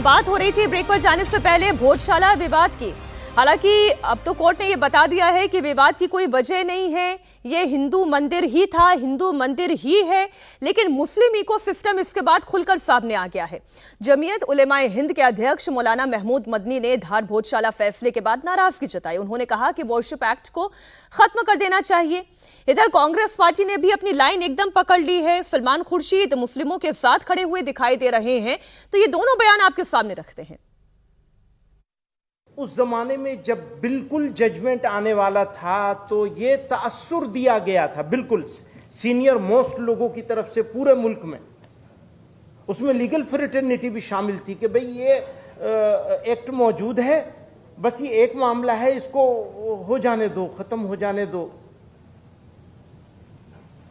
बात हो रही थी ब्रेक पर जाने से पहले भोजशाला विवाद की। हालांकि अब तो कोर्ट ने यह बता दिया है कि विवाद की कोई वजह नहीं है, ये हिंदू मंदिर ही था, हिंदू मंदिर ही है। लेकिन मुस्लिम इकोसिस्टम इसके बाद खुलकर सामने आ गया है। जमीयत उलेमाए हिंद के अध्यक्ष मौलाना महमूद मदनी ने धार भोजशाला फैसले के बाद नाराजगी जताई। उन्होंने कहा कि वर्शिप एक्ट को खत्म कर देना चाहिए। इधर कांग्रेस पार्टी ने भी अपनी लाइन एकदम पकड़ ली है। सलमान खुर्शीद मुस्लिमों के साथ खड़े हुए दिखाई दे रहे हैं, तो ये दोनों बयान आपके सामने रखते हैं। उस जमाने में जब बिल्कुल जजमेंट आने वाला था तो ये तासुर दिया गया था बिल्कुल सीनियर मोस्ट लोगों की तरफ से पूरे मुल्क में। उसमें लीगल फ्रेटर्निटी भी शामिल थी कि भाई ये एक्ट मौजूद है, बस ये एक मामला है, इसको हो जाने दो, खत्म हो जाने दो।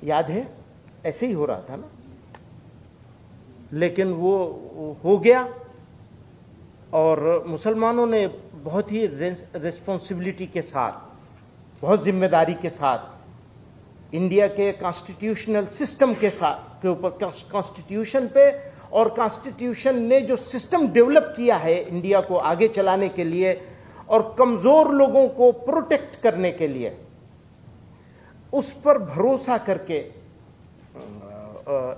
याद है ऐसे ही हो रहा था ना, लेकिन वो हो गया और मुसलमानों ने बहुत ही रिस्पॉन्सिबिलिटी के साथ, बहुत जिम्मेदारी के साथ इंडिया के कॉन्स्टिट्यूशनल सिस्टम के साथ के ऊपर, कॉन्स्टिट्यूशन पे और कॉन्स्टिट्यूशन ने जो सिस्टम डेवलप किया है इंडिया को आगे चलाने के लिए और कमजोर लोगों को प्रोटेक्ट करने के लिए, उस पर भरोसा करके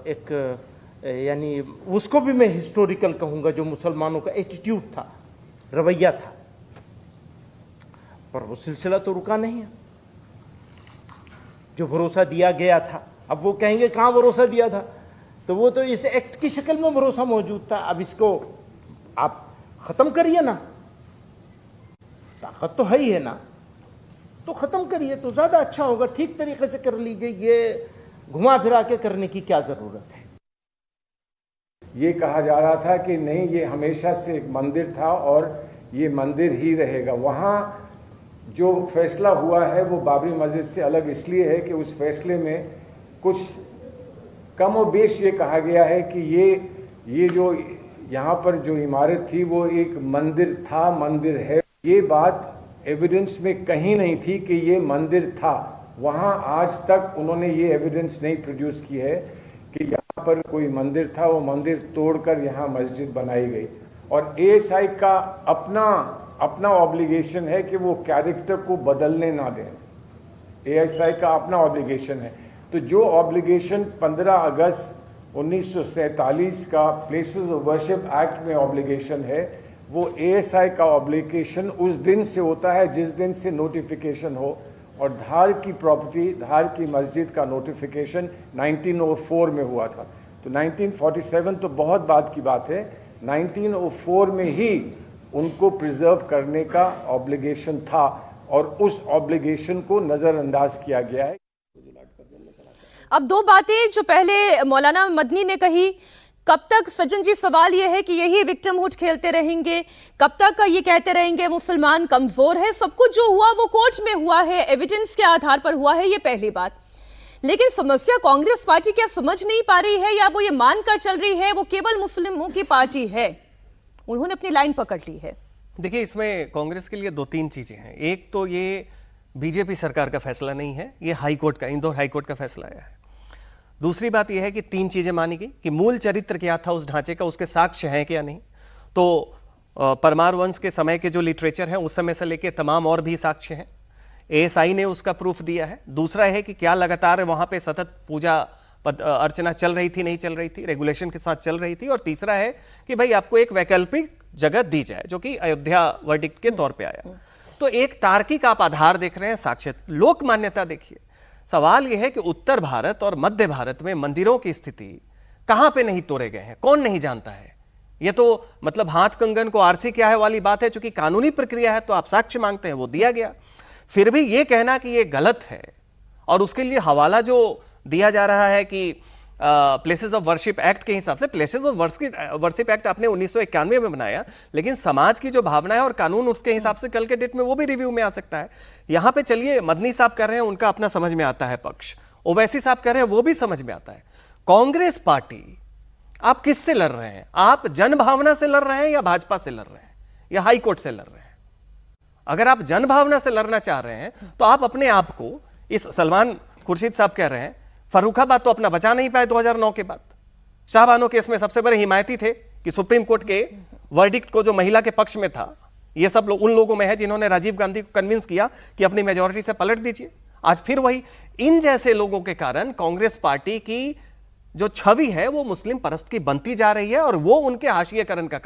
एक यानी उसको भी मैं हिस्टोरिकल कहूंगा, जो मुसलमानों का एटीट्यूड था, रवैया था, पर वो सिलसिला तो रुका नहीं है। जो भरोसा दिया गया था, अब वो कहेंगे कहां भरोसा दिया था, तो वो तो इस एक्ट की शक्ल में भरोसा मौजूद था। अब इसको आप खत्म करिए ना, ताकत तो है ही है ना, तो खत्म करिए तो ज्यादा अच्छा होगा। ठीक तरीके से कर लीजिए, ये घुमा फिरा के करने की क्या जरूरत है। ये कहा जा रहा था कि नहीं, ये हमेशा से एक मंदिर था और ये मंदिर ही रहेगा। वहाँ जो फैसला हुआ है वो बाबरी मस्जिद से अलग इसलिए है कि उस फैसले में कुछ कम और बेश ये कहा गया है कि ये जो यहाँ पर जो इमारत थी वो एक मंदिर था, मंदिर है। ये बात एविडेंस में कहीं नहीं थी कि ये मंदिर था। वहाँ आज तक उन्होंने ये एविडेंस नहीं प्रोड्यूस की है कि यहाँ पर कोई मंदिर था, वो मंदिर तोड़कर यहाँ मस्जिद बनाई गई। और एएसआई का अपना ऑब्लिगेशन है कि वो कैरेक्टर को बदलने ना दें। एएसआई का अपना ऑब्लिगेशन है। तो जो ऑब्लिगेशन 15 अगस्त 1947 का प्लेसेस ऑफ वर्शिप एक्ट में ऑब्लिगेशन है, वो एएसआई का ऑब्लिगेशन उस दिन से होता है जिस दिन से नोटिफिकेशन हो। और धार की प्रॉपर्टी, धार की मस्जिद का नोटिफिकेशन 1904 में हुआ था। तो 1947 तो बहुत बाद की बात है, 1904 में ही उनको प्रिजर्व करने का ऑब्लिगेशन था और उस ऑब्लिगेशन को नजरअंदाज किया गया है। अब दो बातें जो पहले मौलाना मदनी ने कही, कब तक सज्जन जी सवाल यह है कि यही विक्टिमहुड खेलते रहेंगे, कब तक ये कहते रहेंगे मुसलमान कमजोर है। सब कुछ जो हुआ वो कोर्ट में हुआ है, एविडेंस के आधार पर हुआ है, ये पहली बात। लेकिन समस्या कांग्रेस पार्टी क्या समझ नहीं पा रही है या वो ये मानकर चल रही है वो केवल मुस्लिमों की पार्टी है? उन्होंने अपनी लाइन पकड़ ली है। देखिए, इसमें कांग्रेस के लिए दो तीन चीजें हैं। एक तो ये बीजेपी सरकार का फैसला नहीं है, ये हाईकोर्ट का, इंदौर हाईकोर्ट का फैसला आया है। दूसरी बात यह है कि तीन चीजें मानी गई कि मूल चरित्र क्या था उस ढांचे का, उसके साक्ष्य हैं क्या नहीं। तो परमार वंश के समय के जो लिटरेचर है उस समय से लेके तमाम और भी साक्ष्य हैं, एएसआई ने उसका प्रूफ दिया है। दूसरा है कि क्या लगातार वहां पे सतत पूजा अर्चना चल रही थी, नहीं चल रही थी, रेगुलेशन के साथ चल रही थी। और तीसरा है कि भाई आपको एक वैकल्पिक जगह दी जाए, जो कि अयोध्या वर्डिक्ट के तौर पे आया। तो एक तार्किक आप आधार देख रहे हैं, साक्ष्य, लोक मान्यता देखिए। सवाल यह है कि उत्तर भारत और मध्य भारत में मंदिरों की स्थिति कहां पे नहीं तोड़े गए हैं, कौन नहीं जानता है। यह तो मतलब हाथ कंगन को आरसी क्या है वाली बात है। चूंकि कानूनी प्रक्रिया है तो आप साक्ष्य मांगते हैं, वो दिया गया। फिर भी यह कहना कि यह गलत है और उसके लिए हवाला जो दिया जा रहा है कि प्लेसेस ऑफ वर्शिप एक्ट के हिसाब से, प्लेसेस ऑफ वर्शिप एक्ट आपने 1991 में बनाया, लेकिन समाज की जो भावना है और कानून उसके हिसाब से कल के डेट में वो भी रिव्यू में आ सकता है। यहां पे चलिए, मदनी साहब कर रहे हैं, उनका अपना समझ में आता है पक्ष, ओवैसी साहब कर रहे हैं, वो भी समझ में आता है। कांग्रेस पार्टी, आप किससे लड़ रहे हैं? आप जन भावना से लड़ रहे हैं या भाजपा से लड़ रहे हैं या हाईकोर्ट से लड़ रहे हैं? अगर आप जन भावना से लड़ना चाह रहे हैं तो आप अपने आप को, इस सलमान खुर्शीद साहब कह रहे हैं फर्रुखाबाद तो अपना बचा नहीं पाए 2009 के बाद। शाहबानो केस में सबसे बड़े हिमायती थे कि सुप्रीम कोर्ट के वर्डिक्ट को जो महिला के पक्ष में था, ये सब लोग उन लोगों में है जिन्होंने राजीव गांधी को कन्विंस किया कि अपनी मेजॉरिटी से पलट दीजिए। आज फिर वही इन जैसे लोगों के कारण कांग्रेस पार्टी की जो छवि है वो मुस्लिम परस्त की बनती जा रही है और वो उनके हाशिएकरण का कारण